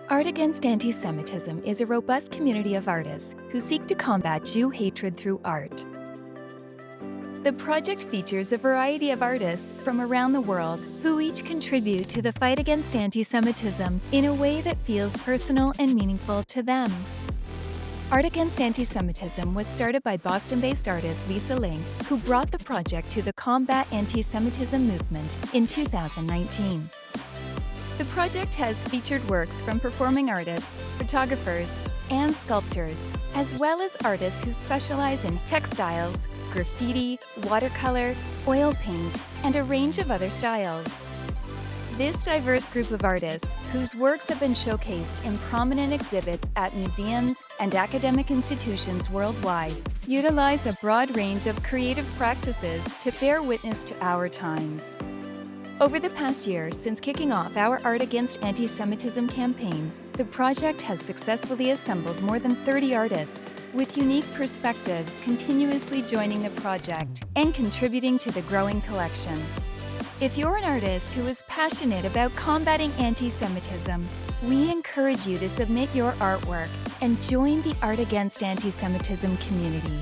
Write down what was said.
Art Against Antisemitism is a robust community of artists who seek to combat Jew hatred through art. The project features a variety of artists from around the world who each contribute to the fight against anti-Semitism in a way that feels personal and meaningful to them. Art Against Antisemitism was started by Boston-based artist Lisa Ling, who brought the project to the Combat Anti-Semitism movement in 2019. The project has featured works from performing artists, photographers, and sculptors, as well as artists who specialize in textiles, graffiti, watercolor, oil paint, and a range of other styles. This diverse group of artists, whose works have been showcased in prominent exhibits at museums and academic institutions worldwide, utilize a broad range of creative practices to bear witness to our times. Over the past year, since kicking off our Art Against Antisemitism campaign, the project has successfully assembled more than 30 artists, with unique perspectives continuously joining the project and contributing to the growing collection. If you're an artist who is passionate about combating anti-Semitism, we encourage you to submit your artwork and join the Art Against Antisemitism community.